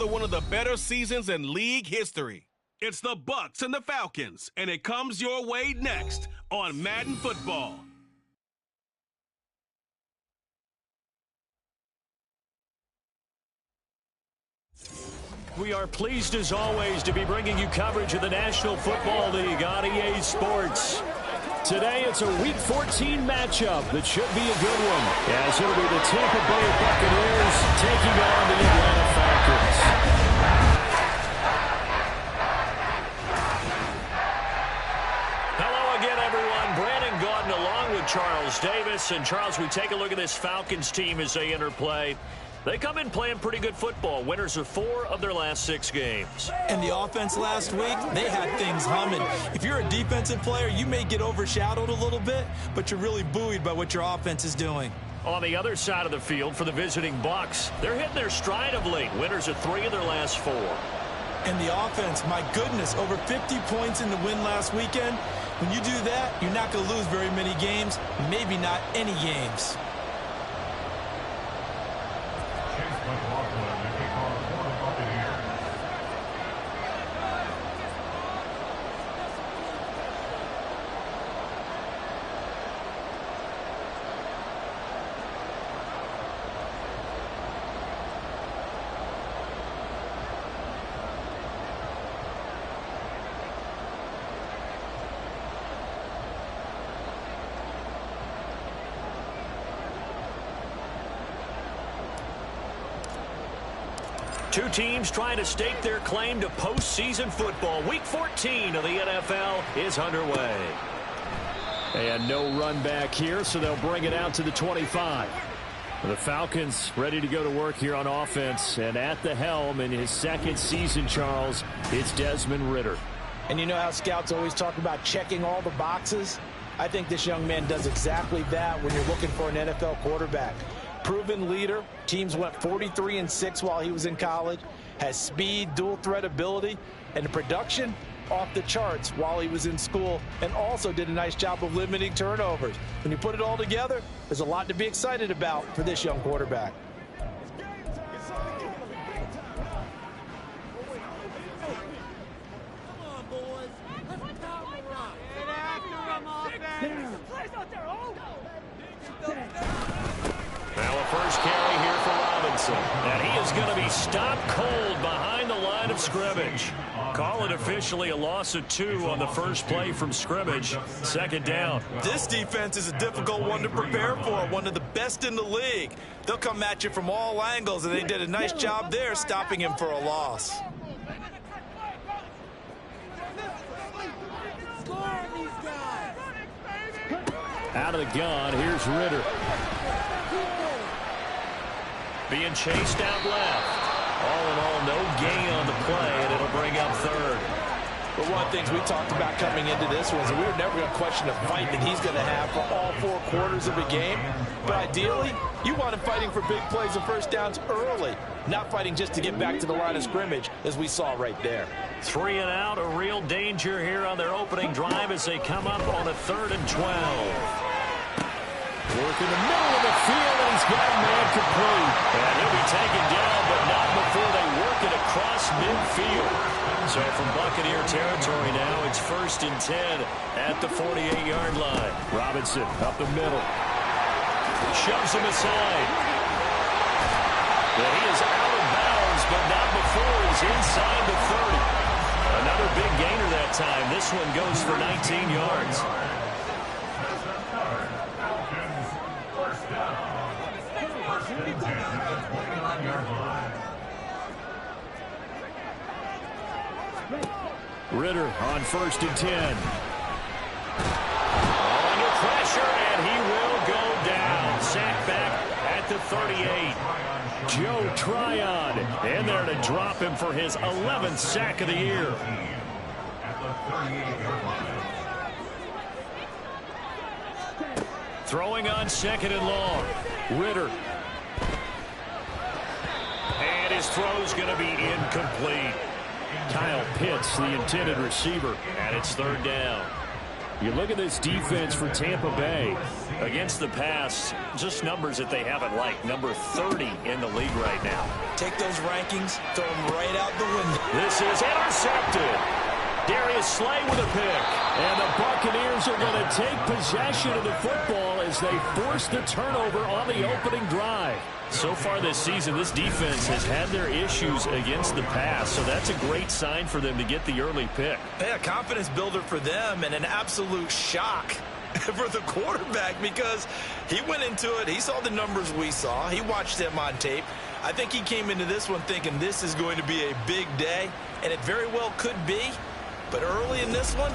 another one of the better seasons in league history. It's the Bucs and the Falcons, and it comes your way next on Madden Football. We are pleased as always to be bringing you coverage of the National Football League on EA Sports. Today it's a Week 14 matchup that should be a good one, as it'll be the Tampa Bay Buccaneers taking on the Atlanta Falcons. Hello again, everyone. Brandon Gaudin along with Charles Davis. And Charles, we take a look at this Falcons team as they enter play. They come in playing pretty good football. Winners of 4 of their last 6 games. And the offense last week, they had things humming. If you're a defensive player, you may get overshadowed a little bit, but you're really buoyed by what your offense is doing. On the other side of the field for the visiting Bucs, they're hitting their stride of late. Winners of 3 of their last 4. And the offense, my goodness, over 50 points in the win last weekend. When you do that, you're not going to lose very many games, maybe not any games. Two teams trying to stake their claim to postseason football. Week 14 of the NFL is underway. And no run back here, so they'll bring it out to the 25. The Falcons ready to go to work here on offense. And at the helm in his second season, Charles, it's Desmond Ridder. And you know how scouts always talk about checking all the boxes? I think this young man does exactly that when you're looking for an NFL quarterback. Proven leader. Teams went 43-6 while he was in college. Has speed, dual threat ability, and the production off the charts while he was in school, and also did a nice job of limiting turnovers. When you put it all together, there's a lot to be excited about for this young quarterback. Now a first carry here for Robinson. And he is going to be stopped cold behind the line of scrimmage. Call it officially a loss of 2 on the first play from scrimmage. Second down. This defense is a difficult one to prepare for, one of the best in the league. They'll come at you from all angles, and they did a nice job there stopping him for a loss. Out of the gun, here's Ridder. Being chased out left. All in all, no gain on the play, and it'll bring up third. But one of the things we talked about coming into this was we were never going to question the fight that he's going to have for all 4 quarters of a game. But ideally, you want him fighting for big plays and first downs early, not fighting just to get back to the line of scrimmage, as we saw right there. 3 and out, a real danger here on their opening drive as they come up on a 3rd and 12. Work in the middle of the field, and he's got a man complete. And he'll be taken down, but not before they work it across midfield. So from Buccaneer territory now, it's 1st and 10 at the 48-yard line. Robinson up the middle. Shoves him aside. And he is out of bounds, but not before he's inside the 30. Another big gainer that time. This one goes for 19 yards. Ridder on 1st and 10. Under pressure, and he will go down. Sacked back at the 38. Joe Tryon in there to drop him for his 11th sack of the year. Throwing on 2nd and long. Ridder. And his throw's going to be incomplete. Kyle Pitts, the intended receiver, and it's 3rd down. You look at this defense for Tampa Bay. Against the pass, just numbers that they haven't liked. Number 30 in the league right now. Take those rankings, throw them right out the window. This is intercepted. Darius Slay with a pick. And the Buccaneers are going to take possession of the football as they force the turnover on the opening drive. So far this season, this defense has had their issues against the pass, so that's a great sign for them to get the early pick. Yeah, confidence builder for them and an absolute shock for the quarterback because he went into it. He saw the numbers we saw. He watched them on tape. I think he came into this one thinking this is going to be a big day, and it very well could be. But early in this one,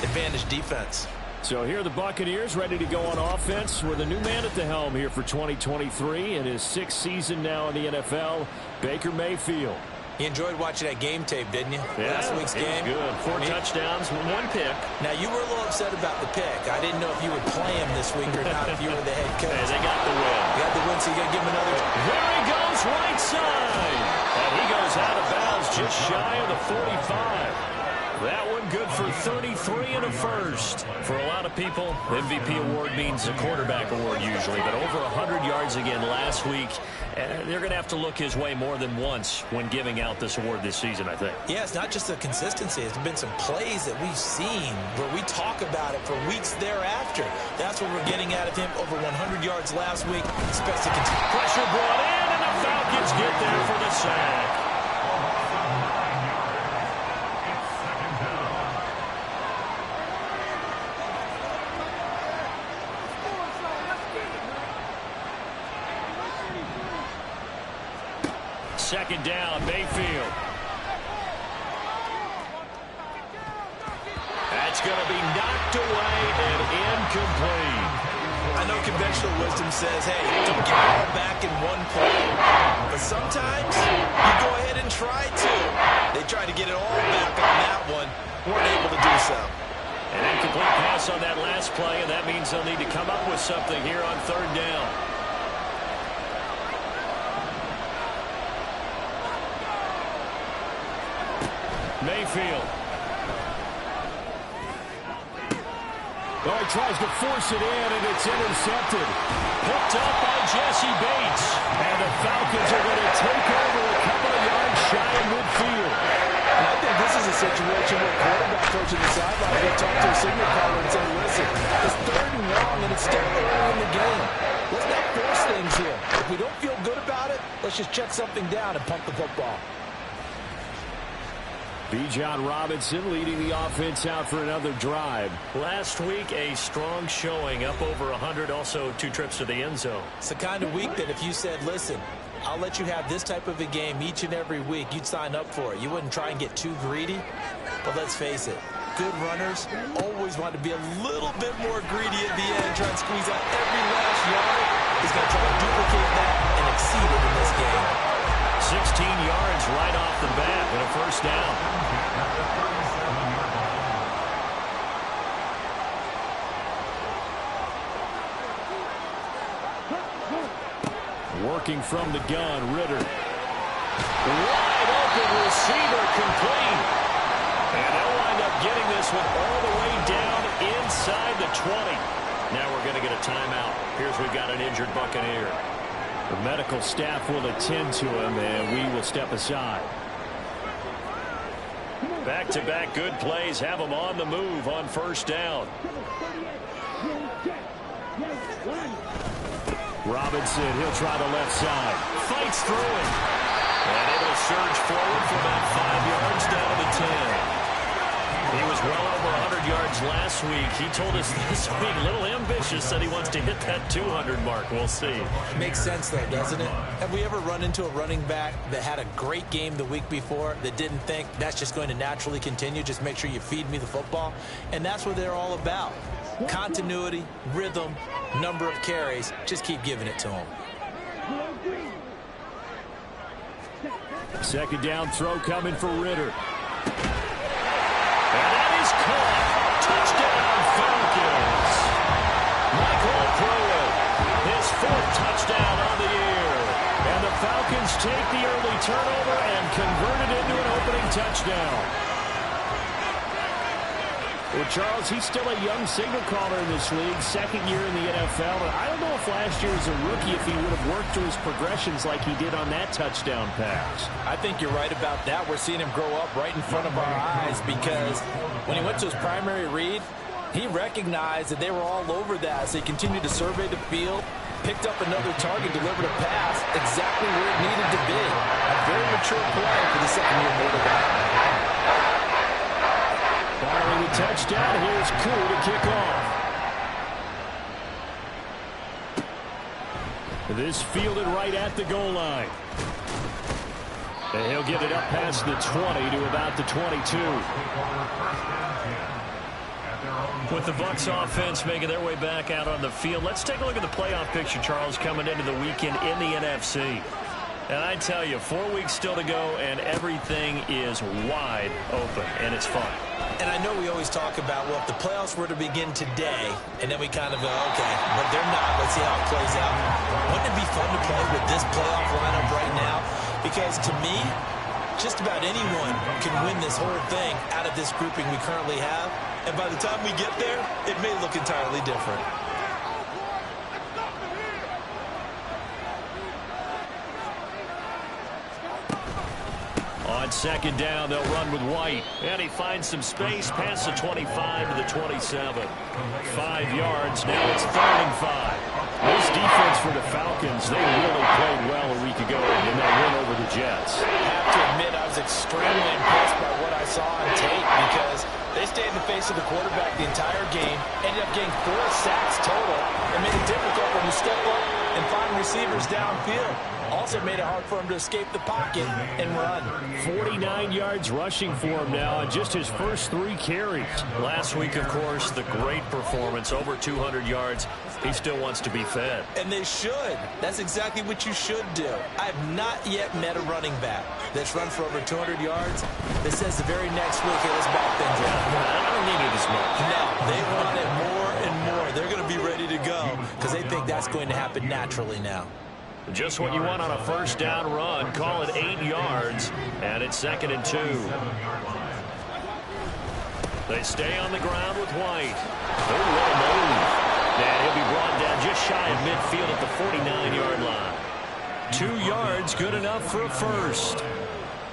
advantage defense. So here are the Buccaneers ready to go on offense with a new man at the helm here for 2023 in his 6th season now in the NFL, Baker Mayfield. You enjoyed watching that game tape, didn't you? Yeah, last week's game. Good. 4 touchdowns, 1 pick. Now, you were a little upset about the pick. I didn't know if you would play him this week or not if you were the head coach. Hey, they got the win. You got the win, so you got to give him another. There he goes, right side. And he goes out of bounds just shy of the 45. That one good for 33 and a first. For a lot of people, MVP award means a quarterback award usually, but over 100 yards again last week. They're going to have to look his way more than once when giving out this award this season, I think. Yeah, it's not just the consistency. It's been some plays that we've seen where we talk about it for weeks thereafter. That's what we're getting out of him. Over 100 yards last week. Expects to continue. Pressure brought in, and the Falcons get there for the sack. Second down, Mayfield. That's going to be knocked away and incomplete. I know conventional wisdom says, hey, don't get it all back in one play. But sometimes you go ahead and try to. They tried to get it all back on that one. Weren't able to do so. An incomplete pass on that last play, and that means they'll need to come up with something here on third down. Mayfield. Oh, he tries to force it in, and it's intercepted. Picked up by Jesse Bates. And the Falcons are going to take over a couple of yards shy of midfield. And I think this is a situation where quarterback coach in the sideline will talk to a signal caller and say, listen, it's 3rd and long, and it's still early in the game. Let's not force things here. If we don't feel good about it, let's just check something down and pump the football. Bijan Robinson leading the offense out for another drive. Last week, a strong showing, up over 100, also 2 trips to the end zone. It's the kind of week that if you said, listen, I'll let you have this type of a game each and every week, you'd sign up for it. You wouldn't try and get too greedy. But let's face it, good runners always want to be a little bit more greedy at the end, try and squeeze out every last yard. He's going to try to duplicate that and exceed it in this game. 16 yards right off the bat and a first down. Working from the gun, Ritter. Wide open receiver complete. And they'll wind up getting this one all the way down inside the 20. Now we're going to get a timeout. Here's we've got an injured Buccaneer. The medical staff will attend to him, and we will step aside. Back-to-back good plays have him on the move on first down. Robinson, he'll try the left side. Fights through it. And able to surge forward for about 5 yards down to the 10. He was well over 100 yards last week. He told us this week, a little ambitious, said he wants to hit that 200 mark. We'll see. Makes sense, though, doesn't it? Have we ever run into a running back that had a great game the week before that didn't think that's just going to naturally continue? Just make sure you feed me the football. And that's what they're all about. Continuity, rhythm, number of carries. Just keep giving it to them. Second down throw coming for Ritter. And that is caught. Touchdown, Falcons. Michael Pruitt, his 4th touchdown on the year. And the Falcons take the early turnover and convert it into an opening touchdown. Well, Charles, he's still a young signal caller in this league, second year in the NFL. And I don't know if last year as a rookie, if he would have worked through his progressions like he did on that touchdown pass. I think you're right about that. We're seeing him grow up right in front of our eyes because when he went to his primary read, he recognized that they were all over that. So he continued to survey the field, picked up another target, delivered a pass exactly where it needed to be. A very mature play for the second-year quarterback. Following the touchdown, here's Koo to kick off. This fielded right at the goal line. And he'll get it up past the 20 to about the 22. With the Bucs offense making their way back out on the field, let's take a look at the playoff picture, Charles, coming into the weekend in the NFC. And I tell you, 4 weeks still to go, and everything is wide open, and it's fun. And I know we always talk about, well, if the playoffs were to begin today, and then we kind of go, okay, but they're not. Let's see how it plays out. Wouldn't it be fun to play with this playoff lineup right now? Because to me, just about anyone can win this whole thing out of this grouping we currently have. And by the time we get there, it may look entirely different. On second down, they'll run with White. And he finds some space past the 25 to the 27. 5 yards. Now it's 3rd and 5. This defense for the Falcons, they really played well a week ago in that win over the Jets. I have to admit, I was extremely impressed by what I saw on tape because they stayed in the face of the quarterback the entire game, ended up getting 4 sacks total, and made it difficult for him to step up and find receivers downfield. Also made it hard for him to escape the pocket and run. 49 yards rushing for him now on just his first 3 carries. Last week, of course, the great performance, over 200 yards. He still wants to be fed. And they should. That's exactly what you should do. I have not yet met a running back that's run for over 200 yards that says the very next week, hey, let's back things up. I don't need it as much. No, they want it more and more. They're going to be ready to go because they think that's going to happen naturally now. Just what you want on a first down run. Call it 8 yards, and it's 2nd and 2. They stay on the ground with White. Oh, what a move. And he'll be brought down just shy of midfield at the 49-yard line. 2 yards, good enough for a first.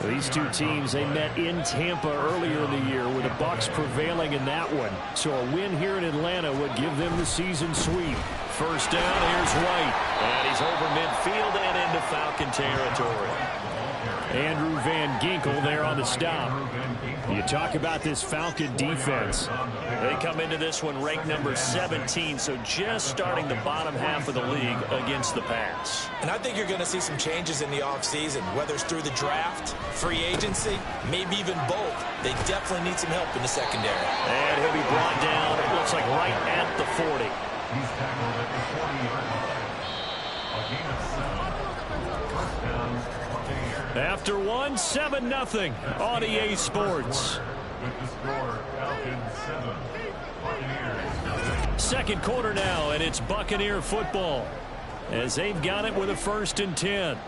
These two teams, they met in Tampa earlier in the year with the Bucs prevailing in that one. So a win here in Atlanta would give them the season sweep. First down, here's White. And he's over midfield and into Falcon territory. Andrew Van Ginkel there on the stop. You talk about this Falcon defense. They come into this one ranked number 17, so just starting the bottom half of the league against the pass. And I think you're going to see some changes in the offseason, whether it's through the draft, free agency, maybe even both. They definitely need some help in the secondary. And he'll be brought down, it looks like right at the 40. He's tackled at the 40-yard line. A gain of 7. First down, Buccaneers. After one, 7-0 on EA Sports. With the score, Falcons 7, Buccaneers. Second quarter now, and it's Buccaneer football as they've got it with a 1st and 10.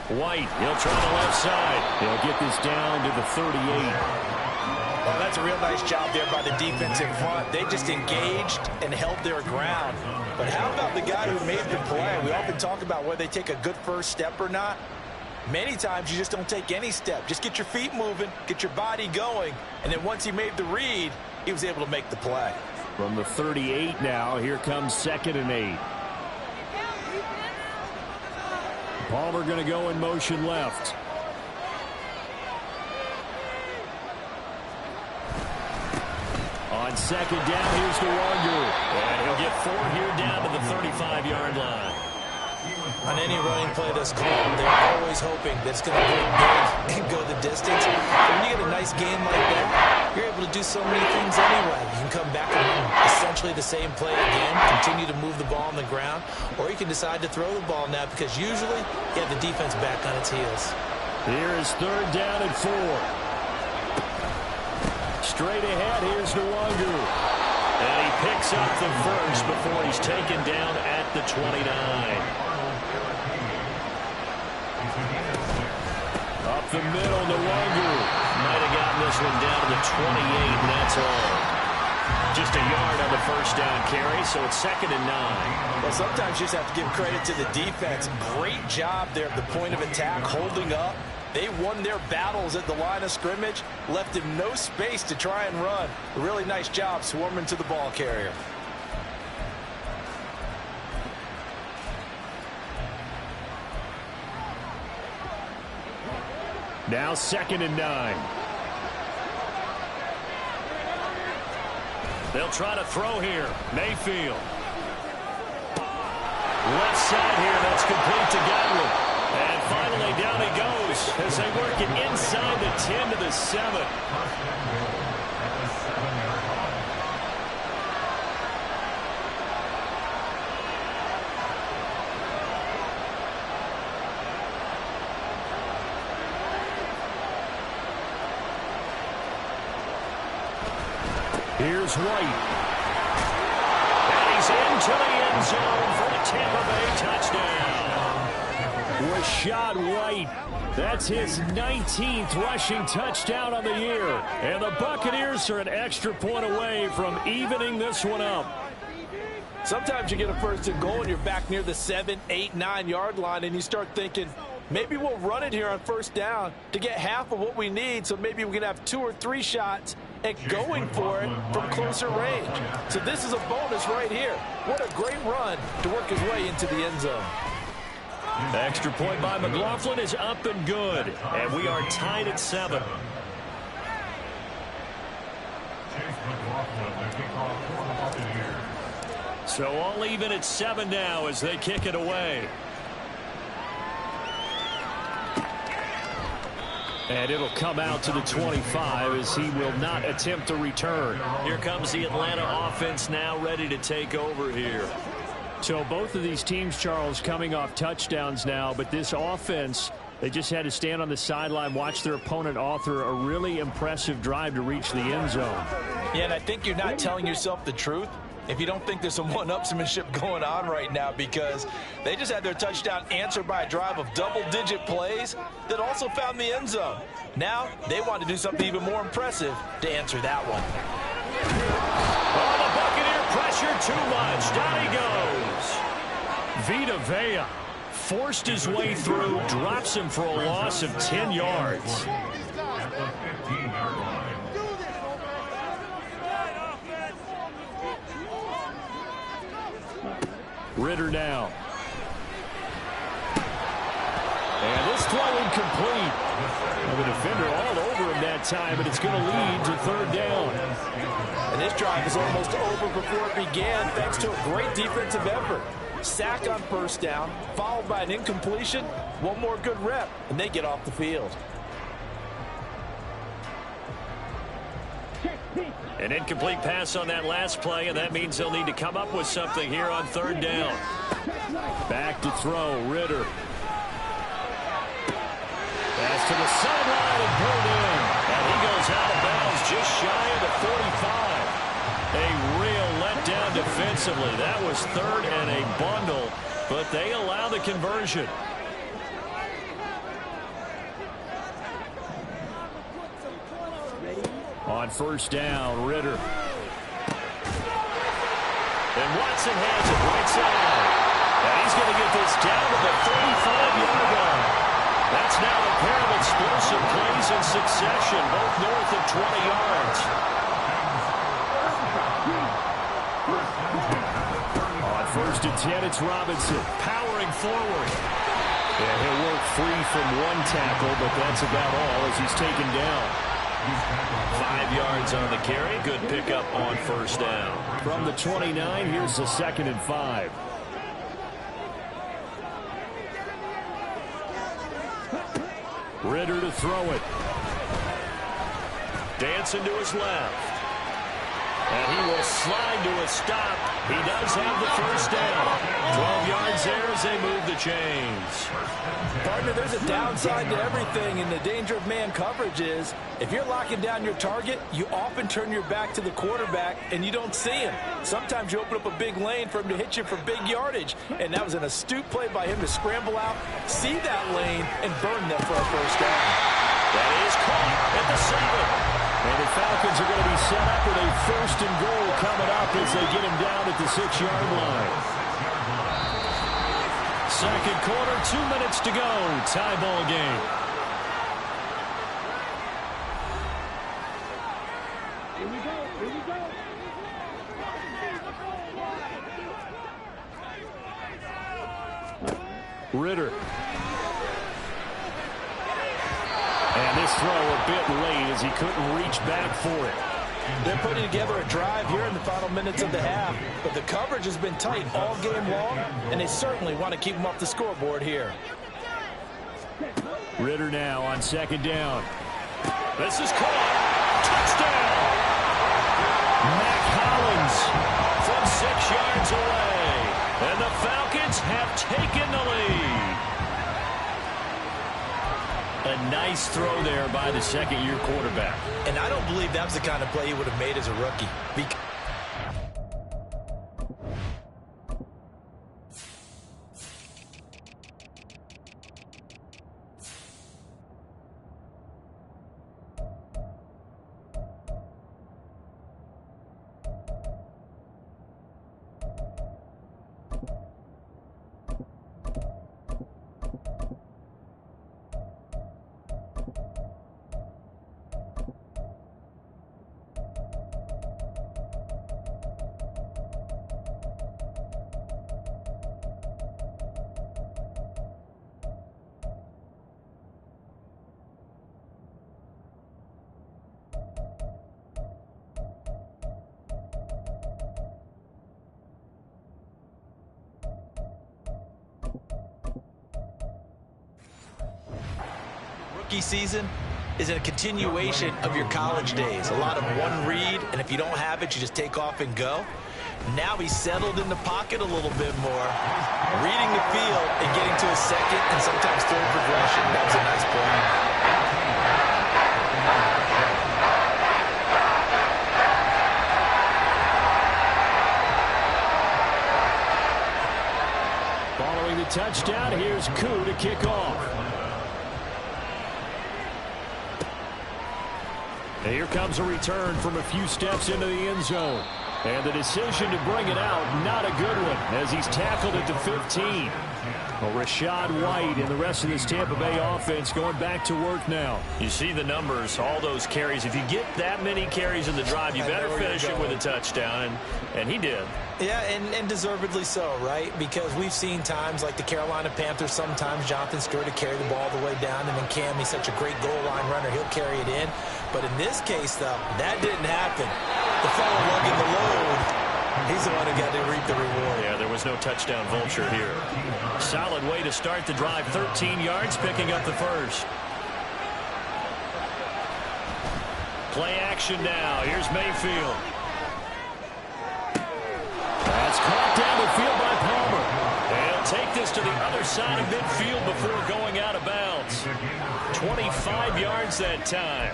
White, he'll try the left side. He'll get this down to the 38. Well, that's a real nice job there by the defense in front. They just engaged and held their ground. But how about the guy who made the play? We often talk about whether they take a good first step or not. Many times you just don't take any step. Just get your feet moving, get your body going, and then once he made the read, he was able to make the play. From the 38 now, here comes 2nd and 8. Palmer going to go in motion left. On 2nd down, here's the Wonder. And he'll get 4 here down to the 35-yard line. On any running play that's called, they're always hoping that it's going to go big and go the distance. But when you get a nice game like that, you're able to do so many things anyway. You can come back and run essentially the same play again, continue to move the ball on the ground, or you can decide to throw the ball now because usually you have the defense back on its heels. Here is 3rd down and 4. straight ahead. Here's Nwangu. And he picks up the first before he's taken down at the 29. Up the middle, Nwangu. Might have gotten this one down to the 28, and that's all. Just a yard on the first down carry, so it's 2nd and 9. Well, sometimes you just have to give credit to the defense. Great job there at the point of attack, holding up. They won their battles at the line of scrimmage, left him no space to try and run. A really nice job swarming to the ball carrier. Now 2nd and 9. They'll try to throw here. Mayfield. Left side here. That's complete to Godwin. And finally down he goes as they work it inside the 10 to the 7. Here's White. And he's into the end zone for the Tampa Bay touchdown. Rashad White. That's his 19th rushing touchdown on the year. And the Buccaneers are an extra point away from evening this one up. Sometimes you get a first and goal and you're back near the 7, 8, 9-yard line, and you start thinking, maybe we'll run it here on first down to get half of what we need, so maybe we can have 2 or 3 shots at going for it from closer range. So this is a bonus right here. What a great run to work his way into the end zone. The extra point by McLaughlin is up and good, and we are tied at 7. So all even at 7 now as they kick it away. And it'll come out to the 25 as he will not attempt to return. Here comes the Atlanta offense now ready to take over here. So both of these teams, Charles, coming off touchdowns now, but this offense, they just had to stand on the sideline, watch their opponent author a really impressive drive to reach the end zone. Yeah, and I think you're not telling yourself the truth if you don't think there's some one-upsmanship going on right now, because they just had their touchdown answered by a drive of double-digit plays that also found the end zone. Now they want to do something even more impressive to answer that one. Oh, the Buccaneer pressure too much. Down he goes. Vita Vea forced his way through, drops him for a loss of 10 yards. Ritter now. And this throw incomplete. And the defender all over him that time, but it's going to lead to 3rd down. And this drive is almost over before it began, thanks to a great defensive effort. Sack on first down, followed by an incompletion. One more good rep, and they get off the field. An incomplete pass on that last play, and that means they'll need to come up with something here on 3rd down. Back to throw, Ritter. Pass to the sideline and pulled in. And he goes out of bounds just shy of the 45. A real letdown defensively. That was 3rd and a bundle, but they allow the conversion. On first down, Ritter. And Watson has it right side. And he's going to get this down to the 35-yard line. That's now a pair of explosive plays in succession, both north of 20 yards. On 1st and 10, it's Robinson powering forward. And he'll work free from one tackle, but that's about all as he's taken down. 5 yards on the carry. Good pickup on first down. From the 29, here's the 2nd and 5. Ritter to throw it. Dancing to his left. And he will slide to a stop. He does have the first down. 12 yards there as they move the chains. Partner, there's a downside to everything, and the danger of man coverage is if you're locking down your target, you often turn your back to the quarterback and you don't see him. Sometimes you open up a big lane for him to hit you for big yardage, and that was an astute play by him to scramble out, see that lane, and burn them for a first down. That is caught at the 7. And the Falcons are going to be set up with a first and goal coming up as they get him down at the 6-yard line. Second quarter, 2 minutes to go. Tie ball game. Here we go. Here we go. Ritter. And this throw a bit late as he couldn't reach back for it. They're putting together a drive here in the final minutes of the half, but the coverage has been tight all game long, and they certainly want to keep them off the scoreboard here. Ritter now on second down. This is caught. Touchdown! Mac Hollins from 6 yards away. And the Falcons have taken the lead. A nice throw there by the second-year quarterback. And I don't believe that was the kind of play he would have made as a rookie. Rookie season is a continuation of your college days. A lot of one read, and if you don't have it, you just take off and go. Now he's settled in the pocket a little bit more, reading the field and getting to a second and sometimes third progression. That was a nice play. Following the touchdown, here's Koo to kick off. And here comes a return from a few steps into the end zone. And the decision to bring it out, not a good one, as he's tackled at the 15. Well, Rashad White and the rest of this Tampa Bay offense going back to work now. You see the numbers, all those carries. If you get that many carries in the drive, you better finish it with a touchdown, and he did. Yeah, and deservedly so, right? Because we've seen times like the Carolina Panthers, sometimes Jonathan Stewart to carry the ball all the way down, and then Cam, he's such a great goal line runner, he'll carry it in. But in this case, though, that didn't happen. The fellow lugging the load, he's the one who got to reap the reward. Yeah, there was no touchdown vulture here. Solid way to start the drive, 13 yards, picking up the first. Play action now. Here's Mayfield. That's caught down the field by Palmer. They'll take this to the other side of midfield before going out of bounds. 25 yards that time.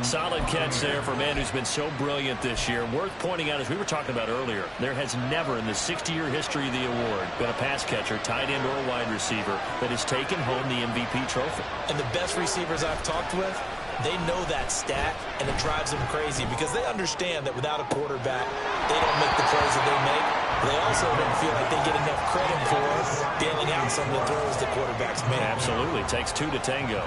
Solid catch there for a man who's been so brilliant this year. Worth pointing out, as we were talking about earlier, there has never in the 60-year history of the award been a pass catcher, tight end, or wide receiver that has taken home the MVP trophy. And the best receivers I've talked with, they know that stat, and it drives them crazy because they understand that without a quarterback, they don't make the plays that they make. They also don't feel like they get enough credit for bailing out some of the throws the quarterbacks make. Absolutely. Takes two to tango.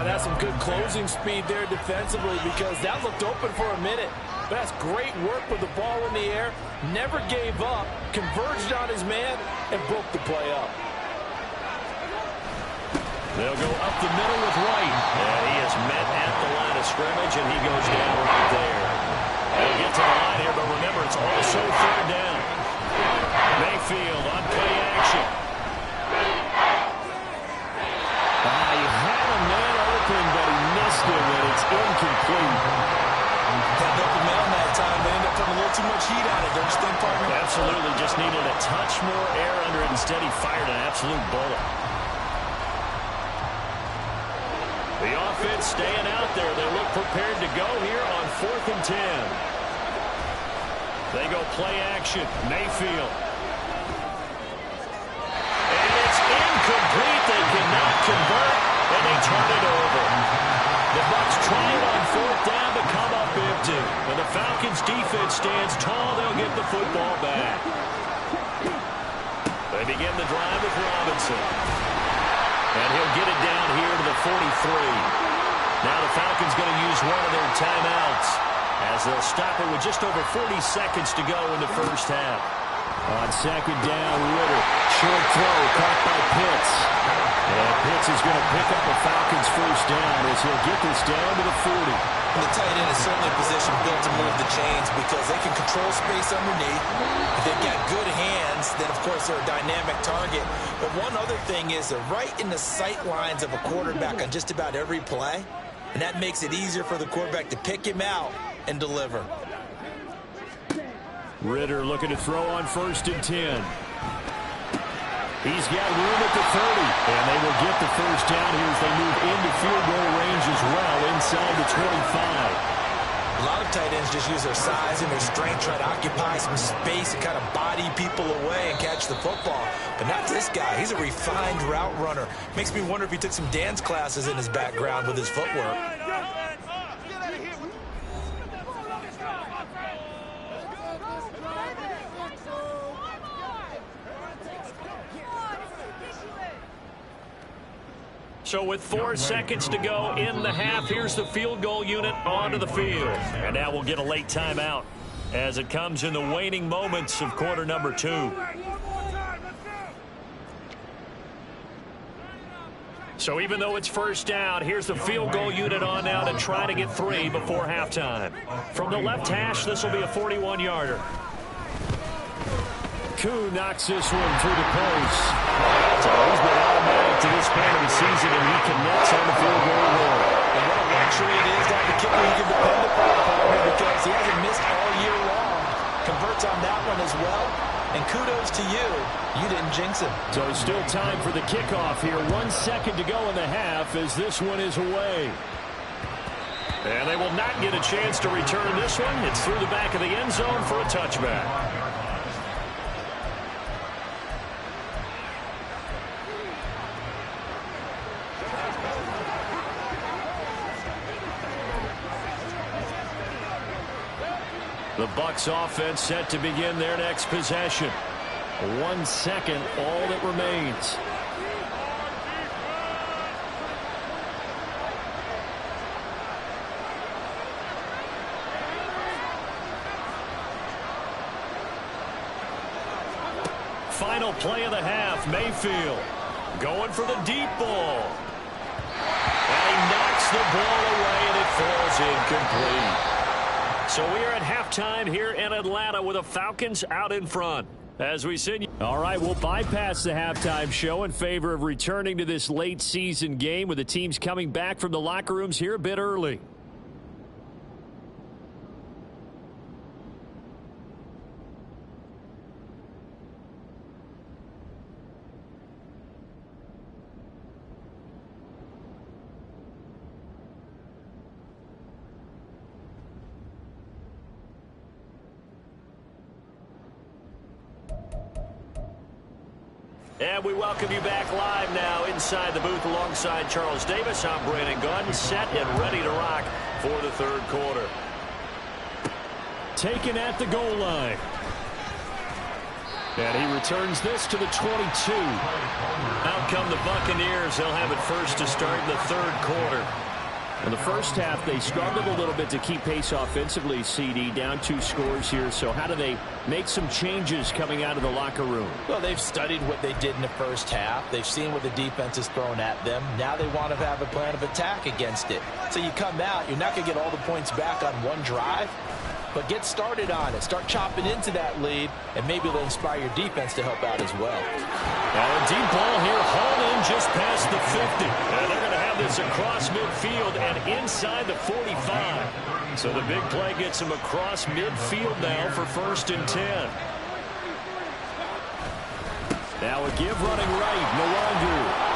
That's some good closing speed there defensively because that looked open for a minute. But that's great work with the ball in the air. Never gave up, converged on his man, and broke the play up. They'll go up the middle with White. And he is met at the line of scrimmage, and he goes down right there. They'll get to the line here, but remember, it's also third down. Mayfield on play action. He had a man open, but he missed him, and it's incomplete. Had an open man that time. They ended up putting a too much heat on it, don't you think, partner? Absolutely. Just needed a touch more air under it. Instead, he fired an absolute bullet. The offense staying out there. They look prepared to go here on 4th and 10. They go play action. Mayfield. And it's incomplete. They cannot convert, and they turn it over. The Bucs trying on 4th down to come up empty. When the Falcons' defense stands tall, they'll get the football back. They begin the drive with Robinson. And he'll get it down here to the 43. Now the Falcons going to use one of their timeouts as they'll stop it with just over 40 seconds to go in the first half. On 2nd down, Ritter. Short throw caught by Pitts. And Pitts is going to pick up a Falcons first down as he'll get this down to the 40. And the tight end is certainly a position built to move the chains because they can control space underneath. If they've got good hands, then, of course, they're a dynamic target. But one other thing is they're right in the sight lines of a quarterback on just about every play. And that makes it easier for the quarterback to pick him out and deliver. Ritter looking to throw on 1st and 10. He's got room at the 30, and they will get the first down here as they move into field goal range as well inside the 25. A lot of tight ends just use their size and their strength, try to occupy some space and kind of body people away and catch the football. But not this guy. He's a refined route runner. Makes me wonder if he took some dance classes in his background with his footwork. So with 4 seconds to go in the half, here's the field goal unit onto the field. And now we'll get a late timeout as it comes in the waning moments of quarter number 2. So even though it's first down, here's the field goal unit on now to try to get 3 before halftime. From the left hash, this will be a 41-yarder. Koo knocks this one through the post. So he's been automatic to this point of the season, and he connects on the field goal roll. And what a luxury it is to have a kicker you can depend upon, partner, because he hasn't missed all year long. Converts on that one as well. And kudos to you. You didn't jinx him. So still time for the kickoff here. 1 second to go in the half as this one is away. And they will not get a chance to return this one. It's through the back of the end zone for a touchback. The Bucs offense set to begin their next possession. 1 second, all that remains. Final play of the half, Mayfield going for the deep ball. And he knocks the ball away and it falls incomplete. So we are at halftime here in Atlanta with the Falcons out in front. As we sit, all right, we'll bypass the halftime show in favor of returning to this late season game with the teams coming back from the locker rooms here a bit early. And we welcome you back live now inside the booth alongside Charles Davis. I'm Brandon Gaudin, set and ready to rock for the third quarter. Taken at the goal line. And he returns this to the 22. Out come the Buccaneers. They'll have it first to start in the third quarter. In the first half, they struggled a little bit to keep pace offensively, CD, down 2 scores here. So how do they make some changes coming out of the locker room? Well, they've studied what they did in the first half. They've seen what the defense has thrown at them. Now they want to have a plan of attack against it. So you come out, you're not going to get all the points back on one drive, but get started on it. Start chopping into that lead, and maybe it'll inspire your defense to help out as well. Now a deep ball here, hauled in just past the 50. And they're going to have this across midfield and inside the 45. So the big play gets him across midfield now for 1st and 10. Now a give running right, Nwangwu.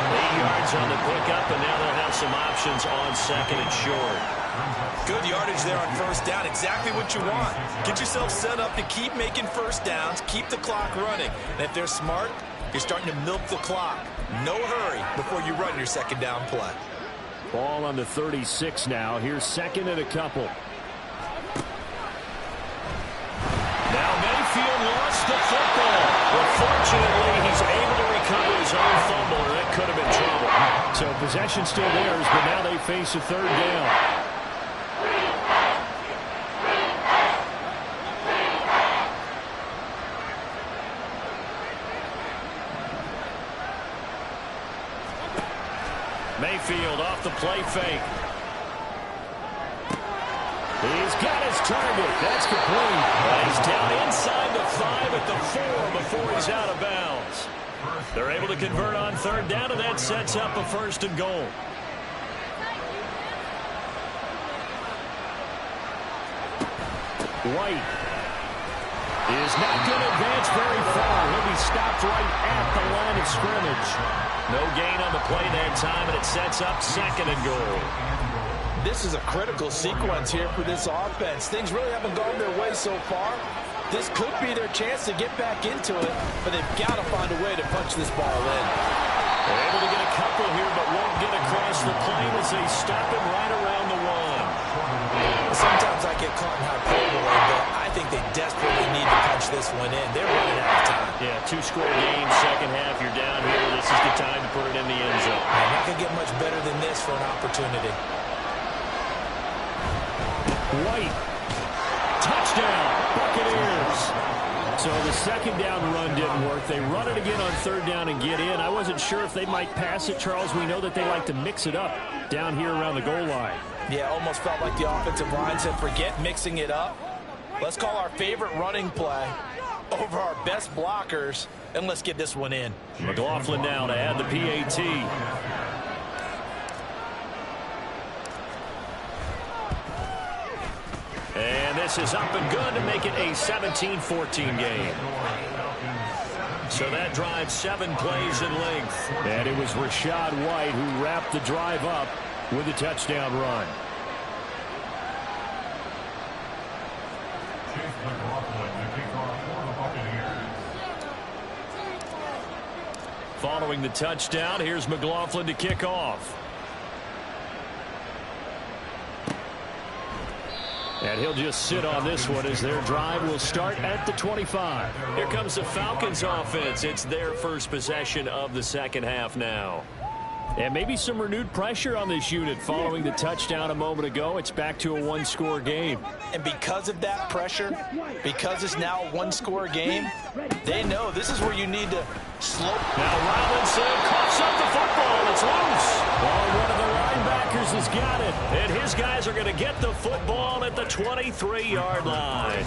8 yards on the pickup, and now they'll have some options on 2nd and short. Good yardage there on 1st down. Exactly what you want. Get yourself set up to keep making 1st downs, keep the clock running. And if they're smart, you're starting to milk the clock. No hurry before you run your 2nd down play. Ball on the 36 now. Here's 2nd and a couple. Now Mayfield lost the football. But fortunately, he's able to recover his own fumble, or that could have been trouble. So possession still theirs, but now they face a 3rd down. Mayfield off the play fake. He's got his target. That's complete. He's down inside the 5 at the 4 before he's out of bounds. They're able to convert on 3rd down, and that sets up a 1st and goal. White is not going to advance very far. He'll be stopped right at the line of scrimmage. No gain on the play that time, and it sets up 2nd and goal. This is a critical sequence here for this offense. Things really haven't gone their way so far. This could be their chance to get back into it, but they've got to find a way to punch this ball in. They're able to get a couple here, but won't get across the plane as they stop him right around the 1. Sometimes I get caught in hyperbole, but I think they desperately need to punch this one in. They're running out of time. Yeah, 2-score game, 2nd half. You're down here. This is the time to put it in the end zone. And that could get much better than this for an opportunity. White. Touchdown, Buccaneers. So the 2nd down run didn't work. They run it again on 3rd down and get in. I wasn't sure if they might pass it, Charles. We know that they like to mix it up down here around the goal line. Yeah, almost felt like the offensive line said, forget mixing it up. Let's call our favorite running play over our best blockers, and let's get this one in. McLaughlin now to add the PAT. And this is up and good to make it a 17-14 game. So that drive 7 plays in length. And it was Rachaad White who wrapped the drive up with a touchdown run. Following the touchdown, here's McLaughlin to kick off. And he'll just sit on this one as their drive will start at the 25. Here comes the Falcons offense. It's their first possession of the 2nd half now. And maybe some renewed pressure on this unit following the touchdown a moment ago. It's back to a 1-score game. And because of that pressure, because it's now a 1-score game, they know this is where you need to slow. Now Robinson coughs up the football. It's loose. Well, one of the linebackers has got it. And his guys are going to get the football at the 23-yard line.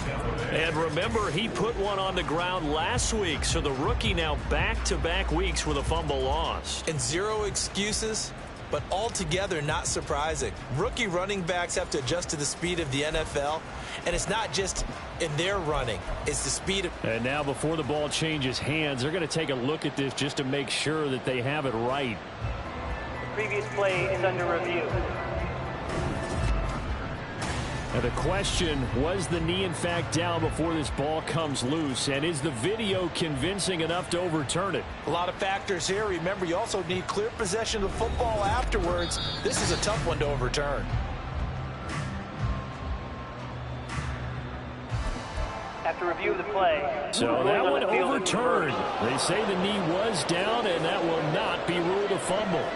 And remember, he put one on the ground last week. So the rookie now back-to-back weeks with a fumble lost. And 0 excuses, but altogether not surprising. Rookie running backs have to adjust to the speed of the NFL, and it's not just in their running, it's the speed of... And now before the ball changes hands, they're going to take a look at this just to make sure that they have it right. The previous play is under review. Now the question, was the knee in fact down before this ball comes loose? And is the video convincing enough to overturn it? A lot of factors here. Remember, you also need clear possession of the football afterwards. This is a tough one to overturn. After review of the play. So that one overturned. They say the knee was down, and that will not be ruled a fumble.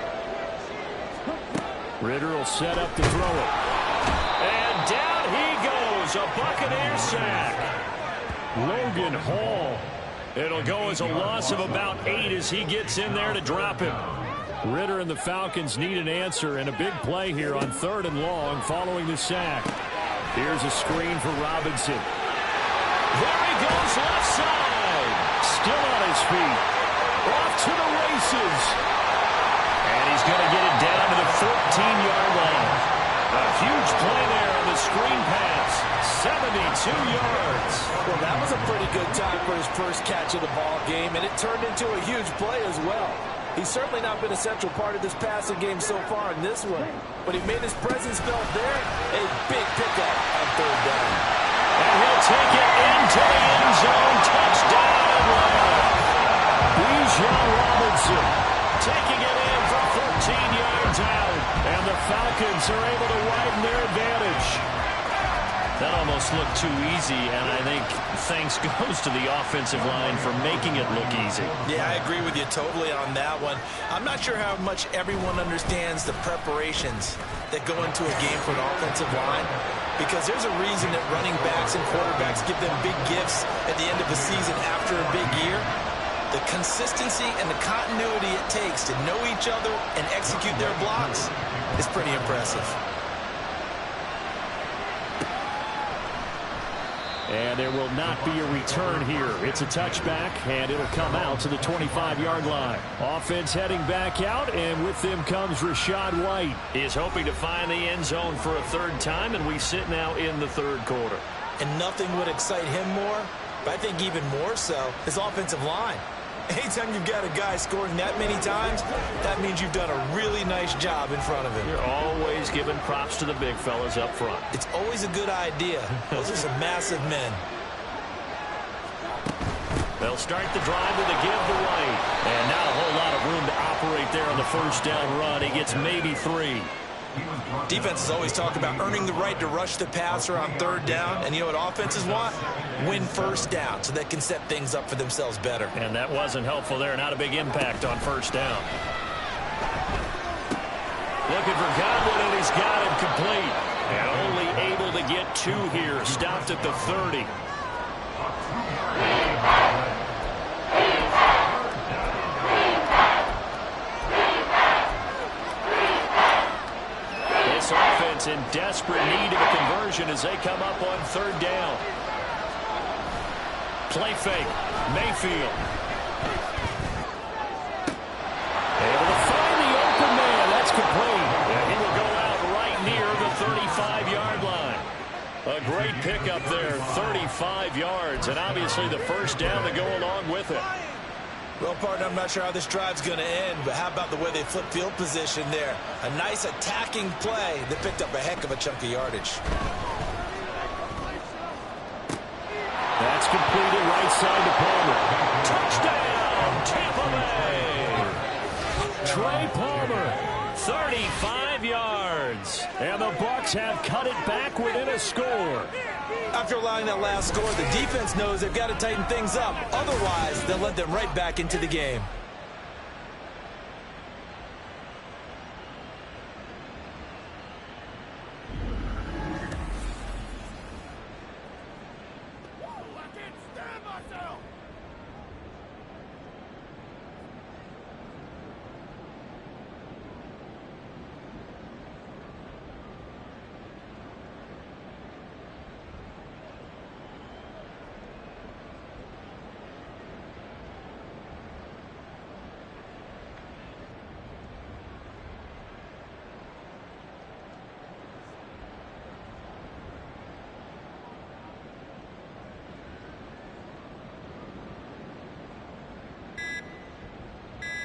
Ritter will set up to throw it. And down he goes. A Buccaneer sack. Logan Hall. It'll go as a loss of about 8 as he gets in there to drop him. Ritter and the Falcons need an answer, and a big play here on 3rd and long following the sack. Here's a screen for Robinson. There he goes left side. Still on his feet. Off to the races. And he's going to get it down to the 14-yard line. A huge play there on the screen pass. 72 yards. Well, that was a pretty good time for his first catch of the ball game, and it turned into a huge play as well. He's certainly not been a central part of this passing game so far in this one, but he made his presence felt there. A big pickup on third down. And he'll take it into the end zone. Touchdown, Atlanta. Bijan Robinson taking it in from 14 yards out. And the Falcons are able to widen their advantage. That almost looked too easy, and I think thanks goes to the offensive line for making it look easy. Yeah, I agree with you totally on that one. I'm not sure how much everyone understands the preparations that go into a game for an offensive line, because there's a reason that running backs and quarterbacks give them big gifts at the end of the season after a big year. The consistency and the continuity it takes to know each other and execute their blocks is pretty impressive. And there will not be a return here. It's a touchback, and it'll come out to the 25-yard line. Offense heading back out, and with them comes Rachaad White. He is hoping to find the end zone for a third time, and we sit now in the third quarter. And nothing would excite him more, but I think even more so, his offensive line. Anytime you've got a guy scoring that many times, that means you've done a really nice job in front of him. You're always giving props to the big fellas up front. It's always a good idea. Those are some massive men. They'll start the drive with a give to White. And not a whole lot of room to operate there on the first down run. He gets maybe 3. Defenses always talk about earning the right to rush the passer on third down. And you know what offenses want? Win first down so they can set things up for themselves better. And that wasn't helpful there. Not a big impact on first down. Looking for Godwin, and he's got him complete. And only able to get 2 here. Stopped at the 30. This offense in desperate need of a conversion as they come up on third down. Play fake. Mayfield. Able to find the open man. That's complete. And he will go out right near the 35-yard line. A great pickup there. 35 yards. And obviously the first down to go along with it. Well, partner, I'm not sure how this drive's going to end, but how about the way they flip field position there? A nice attacking play that picked up a heck of a chunk of yardage. That's completed right side to Palmer. Touchdown, Tampa Bay. Trey Palmer, 35 yards. And the Bucs have cut it back within a score. After allowing that last score, the defense knows they've got to tighten things up. Otherwise, they'll let them right back into the game.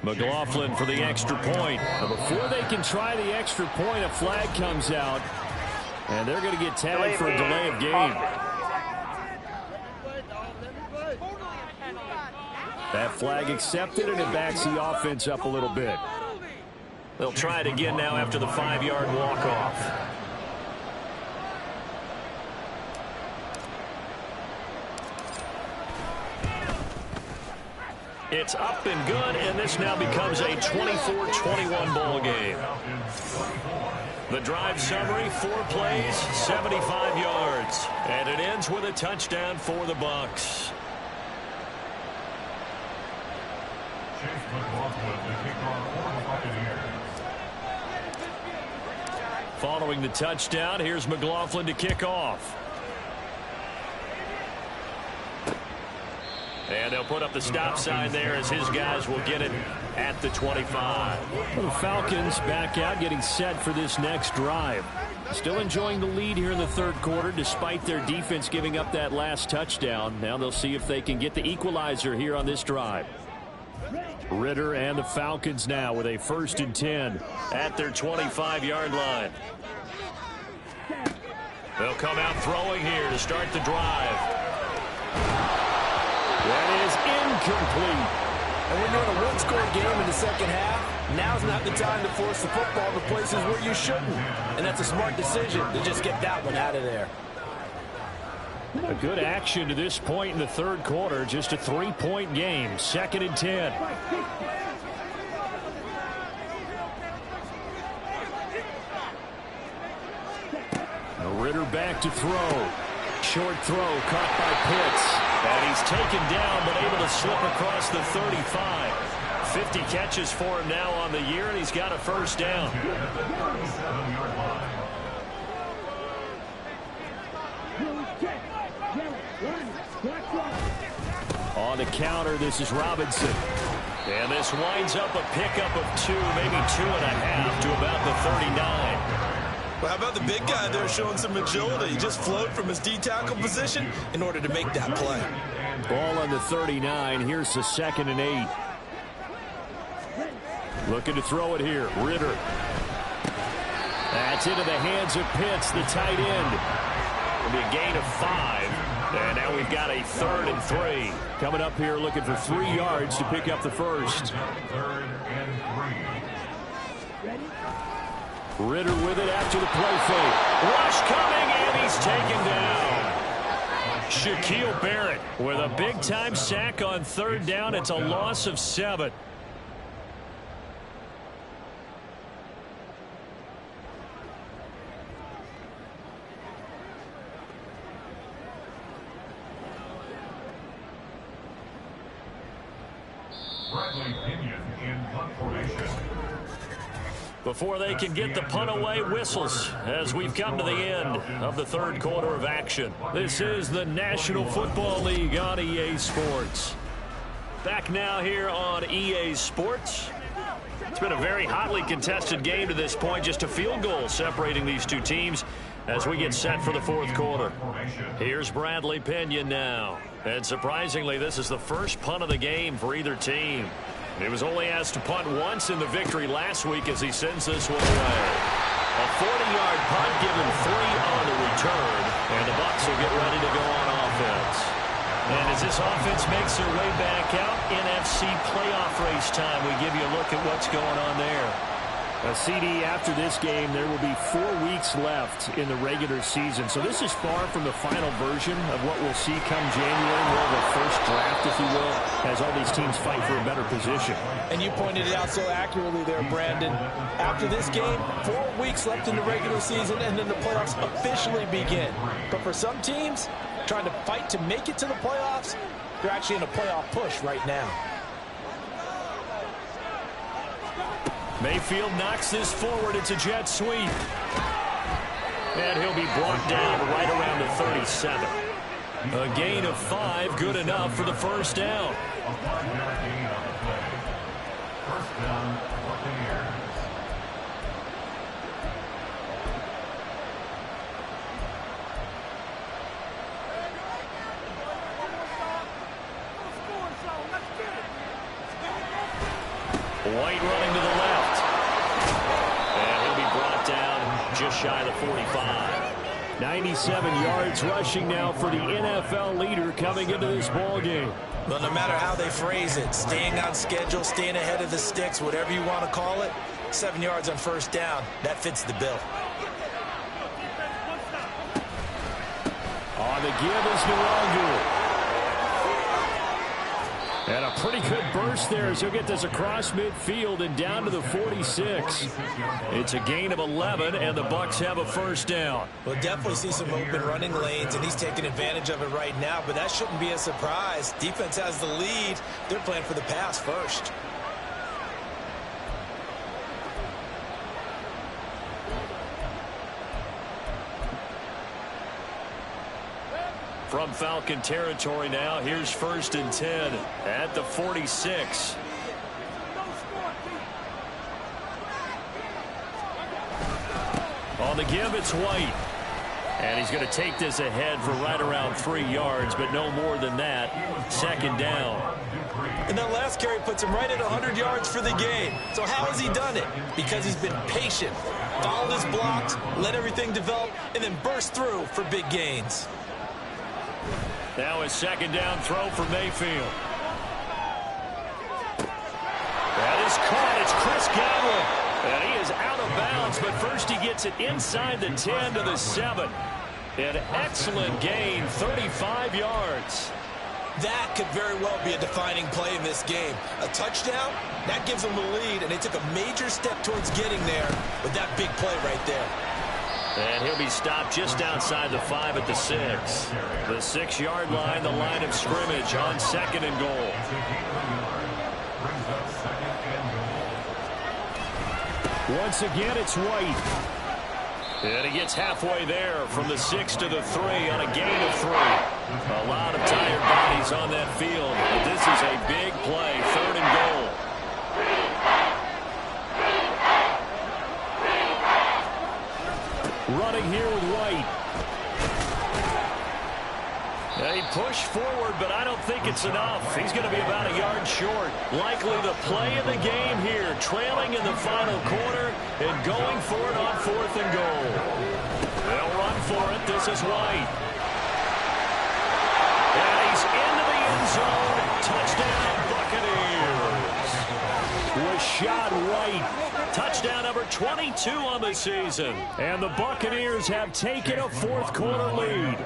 McLaughlin for the extra point. But before they can try the extra point, a flag comes out. And they're going to get tagged for a delay of game. That flag accepted, and it backs the offense up a little bit. They'll try it again now after the 5-yard walk-off. It's up and good, and this now becomes a 24-21 ball game. The drive summary, 4 plays, 75 yards. And it ends with a touchdown for the Bucs. Following the touchdown, here's McLaughlin to kick off. And they'll put up the stop sign there as his guys will get it at the 25. Well, the Falcons back out, getting set for this next drive. Still enjoying the lead here in the third quarter, despite their defense giving up that last touchdown. Now they'll see if they can get the equalizer here on this drive. Ritter and the Falcons now with a 1st and 10 at their 25-yard line. They'll come out throwing here to start the drive. That is incomplete. And when you're in a one-score game in the second half, now's not the time to force the football to places where you shouldn't. And that's a smart decision to just get that one out of there. A good action to this point in the third quarter. Just a 3-point game. 2nd and 10. Ritter back to throw. Short throw caught by Pitts. And he's taken down but able to slip across the 35. 50 catches for him now on the year, and he's got a 1st down. On the counter, this is Robinson. And this winds up a pickup of 2, maybe 2.5 to about the 39. Well, how about the big guy there showing some agility? He just flowed from his D-tackle position in order to make that play. Ball on the 39. Here's the 2nd and 8. Looking to throw it here. Ritter. That's into the hands of Pitts, the tight end. It'll be a gain of 5. And now we've got a 3rd and 3. Coming up here looking for 3 yards to pick up the 1st. 3rd and 3. Ritter with it after the play fake. Rush coming, and he's taken down. Shaquille Barrett with a big-time sack on 3rd down. It's a loss of 7. Before they can get the punt away, whistles as we've come to the end of the third quarter of action. This is the National Football League on EA Sports. Back now here on EA Sports. It's been a very hotly contested game to this point. Just a field goal separating these two teams as we get set for the fourth quarter. Here's Bradley Pinion now. And surprisingly, this is the first punt of the game for either team. He was only asked to punt once in the victory last week as he sends this one away. A 40-yard punt given 3 on the return, and the Bucs will get ready to go on offense. And as this offense makes their way back out, NFC playoff race time, we give you a look at what's going on there. A CD after this game, there will be 4 weeks left in the regular season. So this is far from the final version of what we'll see come January, more of a first draft, if you will, as all these teams fight for a better position. And you pointed it out so accurately there, Brandon. After this game, 4 weeks left in the regular season, and then the playoffs officially begin. But for some teams, trying to fight to make it to the playoffs, they're actually in a playoff push right now. Mayfield knocks this forward. It's a jet sweep. And he'll be brought down right around the 37. A gain of 5, good enough for the first down. First down, Buccaneers. White running to the left. And he'll be brought down just shy of the 45. 97 yards rushing now for the NFL leader coming into this ball game. Well, no matter how they phrase it, staying on schedule, staying ahead of the sticks, whatever you want to call it, 7 yards on first down, that fits the bill. On the give is Nwangu. And a pretty good burst there as he'll get this across midfield and down to the 46. It's a gain of 11, and the Bucs have a first down. We'll definitely see some open running lanes, and he's taking advantage of it right now, but that shouldn't be a surprise. Defense has the lead. They're playing for the pass first. From Falcon territory now, here's 1st and 10 at the 46. On the give, it's White. And he's going to take this ahead for right around 3 yards, but no more than that. Second down. And that last carry puts him right at 100 yards for the game. So how has he done it? Because he's been patient, followed his blocks, let everything develop, and then burst through for big gains. Now a second down throw for Mayfield. That is caught. It's Chris Godwin. And he is out of bounds, but first he gets it inside the 10 to the 7. An excellent gain, 35 yards. That could very well be a defining play in this game. A touchdown, that gives them the lead, and they took a major step towards getting there with that big play right there. And he'll be stopped just outside the 5 at the 6. The 6-yard line, the line of scrimmage on second and goal. Once again, it's White. And he gets halfway there from the 6 to the 3 on a gain of 3. A lot of tired bodies on that field, but this is a big play, third and goal. Running here with White. He pushed forward, but I don't think it's enough. He's going to be about a yard short. Likely the play of the game here, trailing in the final quarter and going for it on 4th and goal. They'll run for it. This is White. And he's into the end zone. Touchdown, Buccaneers. Rashad White. Touchdown number 22 on the season. And the Buccaneers have taken a 4th quarter lead.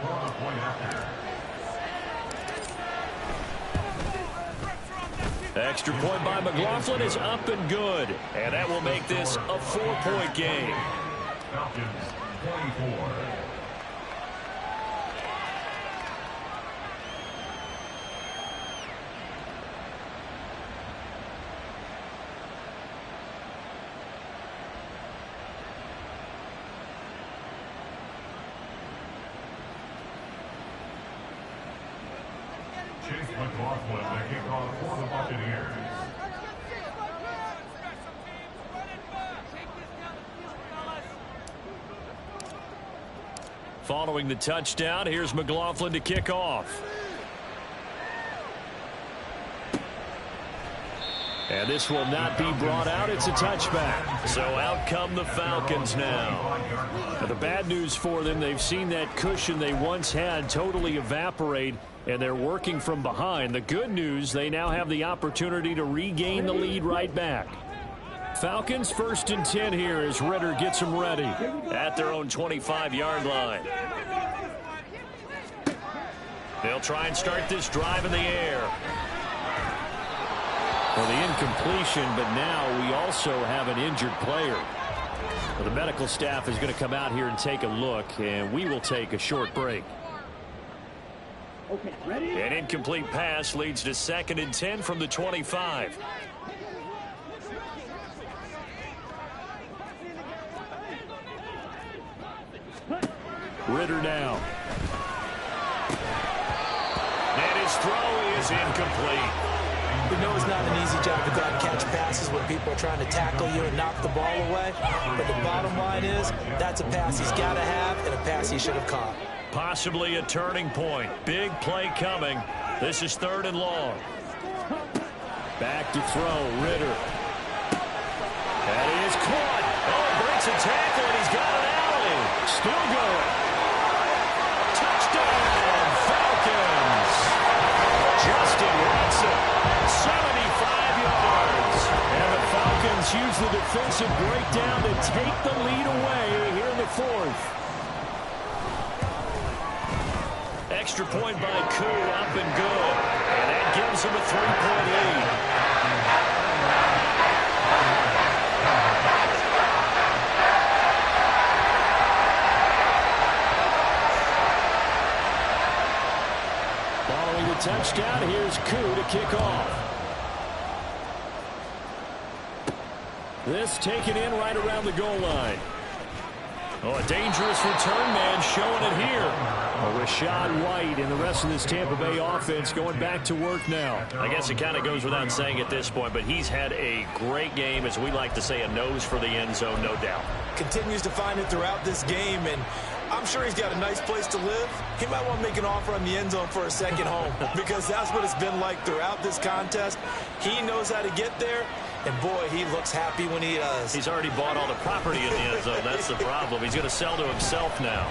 Extra point by McLaughlin is up and good. And that will make this a 4-point game. Falcons 24. Chase McLaughlin, the kickoff for the Buccaneers. Following the touchdown, here's McLaughlin to kick off. And this will not be brought out. It's a touchback. So out come the Falcons now. Now the bad news for them, they've seen that cushion they once had totally evaporate, and they're working from behind. The good news, they now have the opportunity to regain the lead right back. Falcons 1st and 10 here as Ritter gets them ready at their own 25-yard line. They'll try and start this drive in the air. Well, the incompletion, but now we also have an injured player. Well, the medical staff is going to come out here and take a look, and we will take a short break. Okay, ready? An incomplete pass leads to 2nd and 10 from the 25. Ritter now. And his throw is incomplete. We know it's not an easy job to go out and catch passes when people are trying to tackle you and knock the ball away. But the bottom line is, that's a pass he's got to have and a pass he should have caught. Possibly a turning point. Big play coming. This is 3rd and long. Back to throw, Ritter. And he is caught. Oh, breaks a tackle, and he's got an alley. Still going. Touchdown, Falcons. Justin Watson, 75 yards. And the Falcons use the defensive breakdown to take the lead away here in the 4th. Extra point by Koo, up and good. And that gives them a 3-point lead. Following the touchdown, here's Koo to kick off. This taken in right around the goal line. Oh, a dangerous return man showing it here. Rashad White and the rest of this Tampa Bay offense going back to work now. I guess it kind of goes without saying at this point, but he's had a great game, as we like to say, a nose for the end zone, no doubt. continues to find it throughout this game, and I'm sure he's got a nice place to live. He might want to make an offer on the end zone for a second home because that's what it's been like throughout this contest. He knows how to get there, and boy, he looks happy when he does. He's already bought all the property in the end zone. That's the problem. He's going to sell to himself now.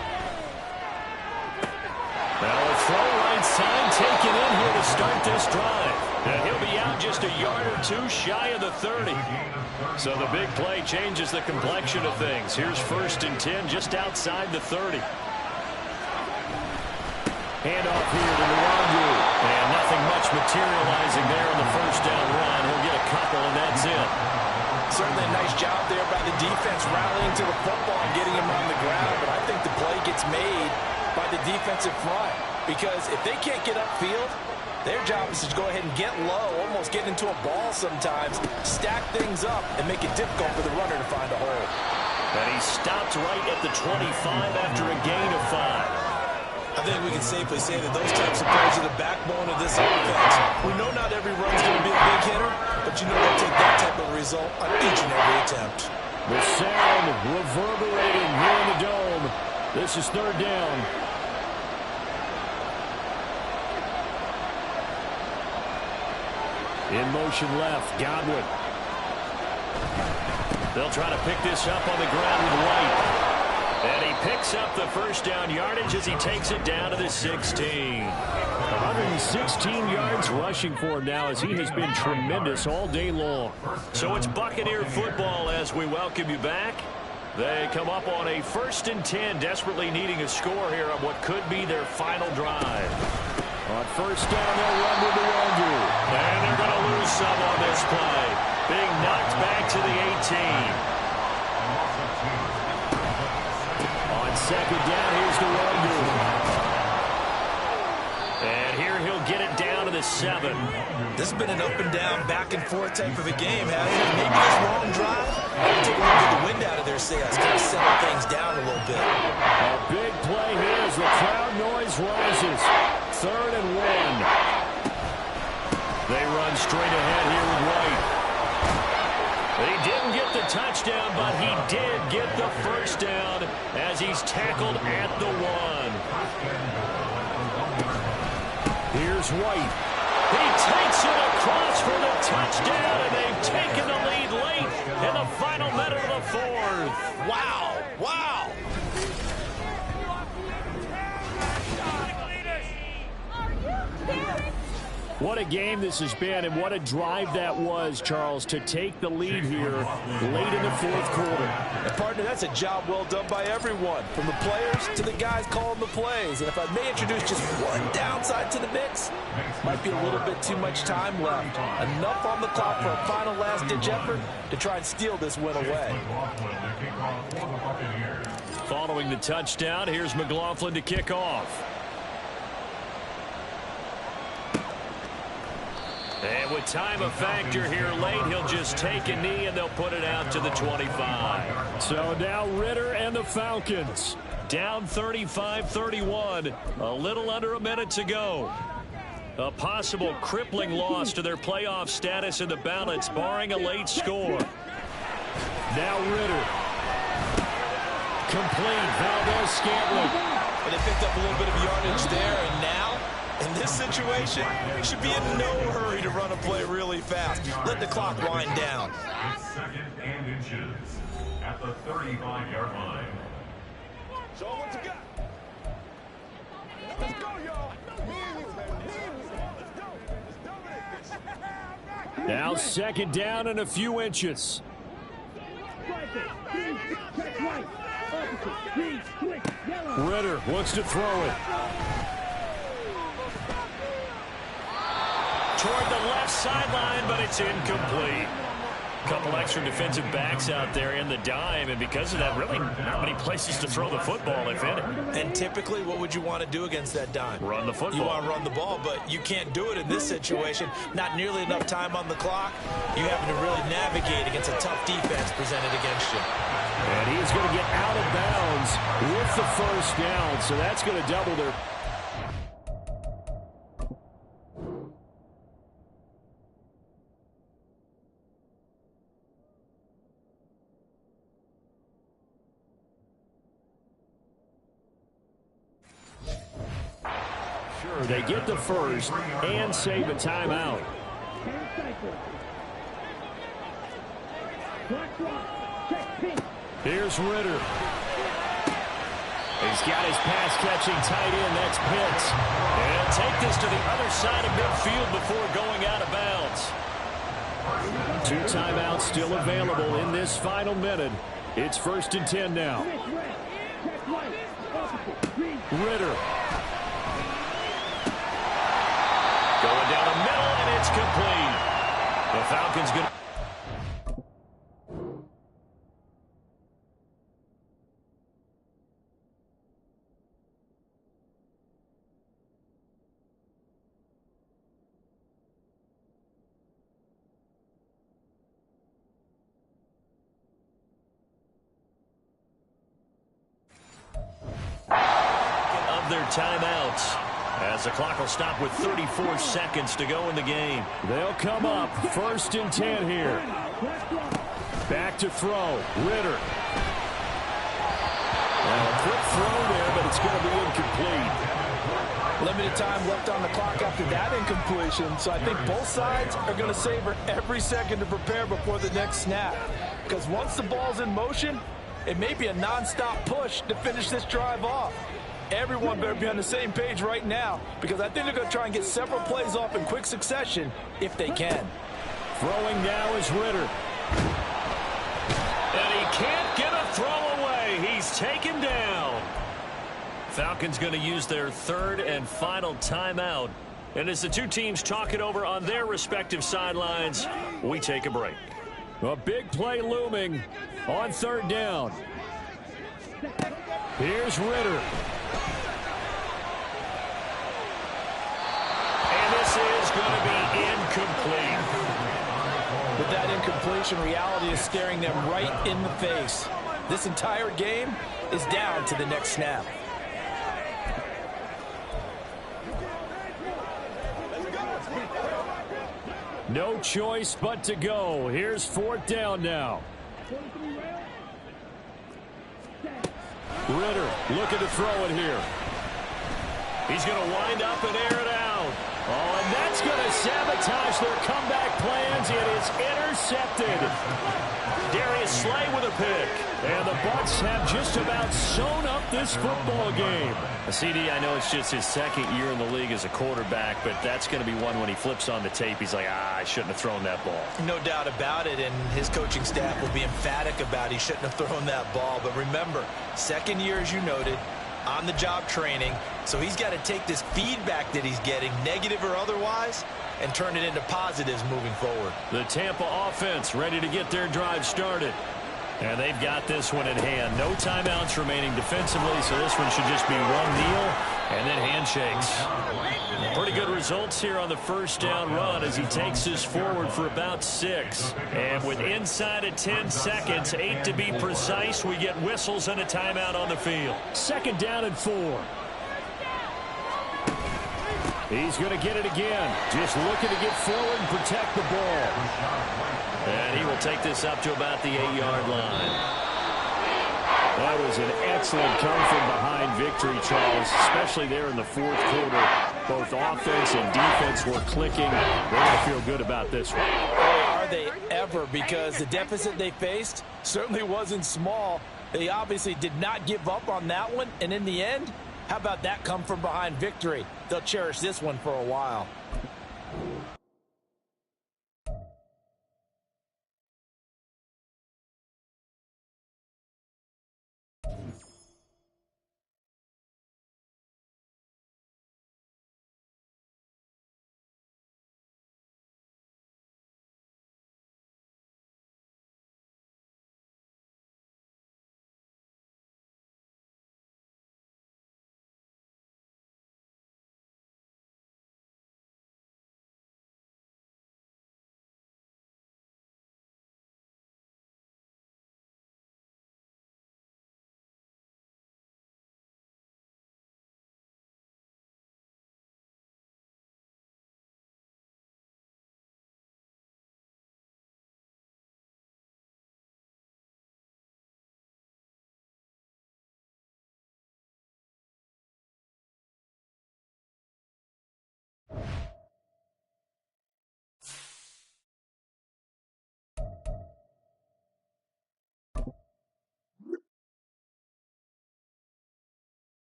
Now a throw right side taken in here to start this drive. And he'll be out just a yard or two shy of the 30. So the big play changes the complexion of things. Here's 1st and 10 just outside the 30. Handoff here to Nwangu. And nothing much materializing there on the first down run. He'll get a couple, and that's it. Certainly a nice job there by the defense rallying to the football and getting him on the ground. But I think the play gets made by the defensive front, because if they can't get upfield, their job is to go ahead and get low, almost get into a ball sometimes, stack things up, and make it difficult for the runner to find a hole. And he stopped right at the 25 after a gain of 5. I think we can safely say that those types of plays are the backbone of this offense. We know not every run's going to be a big hitter, but you know they'll take that type of result on each and every attempt. The sound reverberating here in the dome. This is 3rd down. In motion left, Godwin. They'll try to pick this up on the ground with White. And he picks up the first down yardage as he takes it down to the 16. 116 yards rushing for him now as he has been tremendous all day long. So it's Buccaneer football as we welcome you back. They come up on a 1st and 10, desperately needing a score here on what could be their final drive. On 1st down, they'll run with the Nwangu. And they're going to lose some on this play. Being knocked back to the 18. On 2nd down, here's the Nwangu. And here he'll get it down to the 7. This has been an up and down, back and forth type of a game, hasn't it? Maybe this long drive, take a little bit of the wind out of their sails, kind of settle things down a little bit. A big play here as the crowd noise rises. 3rd and 1. They run straight ahead here with White. He didn't get the touchdown, but he did get the first down as he's tackled at the 1. Here's White. He takes it across for the touchdown, and they've taken the lead late in the final minute of the 4th. Wow, wow. What a game this has been, and what a drive that was, Charles, to take the lead here late in the 4th quarter. And partner, that's a job well done by everyone, from the players to the guys calling the plays. And if I may introduce just one downside to the mix, might be a little bit too much time left. Enough on the clock for a final last-ditch effort to try and steal this win away. Following the touchdown, here's McLaughlin to kick off. And with time a factor here late, he'll just take a knee and they'll put it out to the 25. So now Ritter and the Falcons down 35-31. A little under a minute to go. A possible crippling loss to their playoff status in the balance, barring a late score. Now Ritter. Complete. Valdez-Scantling. And they picked up a little bit of yardage there, and now, in this situation, should be in no hurry to run a play really fast. Let the clock wind down. 2nd and inches at the 35-yard line. So what you got? Let's go, y'all. Now 2nd down and a few inches. Ritter wants to throw it. Toward the left sideline, but it's incomplete. A couple extra defensive backs out there in the dime, and because of that, really not many places to throw the football, if any. And typically, what would you want to do against that dime? Run the football. You want to run the ball, but you can't do it in this situation. Not nearly enough time on the clock. You having to really navigate against a tough defense presented against you. And he's going to get out of bounds with the first down, so that's going to double their... sure they get the first and save a timeout. Here's Ritter. He's got his pass-catching tight end. That's Pitts. And he'll take this to the other side of midfield before going out of bounds. 2 timeouts still available in this final minute. It's 1st and 10 now. Ritter. Going down the middle, and it's complete. The Falcons going to... their timeouts as the clock will stop with 34 seconds to go in the game. They'll come up 1st and 10 here. Back to throw. Ritter. And a quick throw there, but it's going to be incomplete. Limited time left on the clock after that incompletion, so I think both sides are going to savor every second to prepare before the next snap. Because once the ball's in motion, it may be a non-stop push to finish this drive off. Everyone better be on the same page right now, because I think they're going to try and get several plays off in quick succession if they can. Throwing now is Ritter. And he can't get a throw away. He's taken down. Falcons going to use their 3rd and final timeout. And as the two teams talk it over on their respective sidelines, we take a break. A big play looming on 3rd down. Here's Ritter. And this is going to be incomplete. With that incompletion, reality is staring them right in the face. This entire game is down to the next snap. No choice but to go. Here's 4th down now. Ritter looking to throw it here. He's going to wind up and air it out. Oh, and that's going to sabotage their comeback plans. It is intercepted. Darius Slay with a pick. And the Bucs have just about sewn up this football game. CD, I know it's just his 2nd year in the league as a quarterback, but that's going to be one when he flips on the tape, he's like, I shouldn't have thrown that ball. No doubt about it, and his coaching staff will be emphatic about he shouldn't have thrown that ball. But remember, 2nd year, as you noted, on-the-job training, so he's got to take this feedback that he's getting, negative or otherwise, and turn it into positives moving forward. The Tampa offense ready to get their drive started. And they've got this one in hand. No timeouts remaining defensively, so this one should just be one kneel and then handshakes. Pretty good results here on the 1st down run as he takes us forward for about 6. And with inside of 10 seconds, 8 to be precise, we get whistles and a timeout on the field. 2nd down and 4. He's going to get it again. Just looking to get forward and protect the ball. And he will take this up to about the 8-yard line. That was an excellent come from behind victory, Charles, especially there in the 4th quarter. Both offense and defense were clicking. They're going to feel good about this one. Are they ever? Because the deficit they faced certainly wasn't small. They obviously did not give up on that one. And in the end, how about that come from behind victory? They'll cherish this one for a while.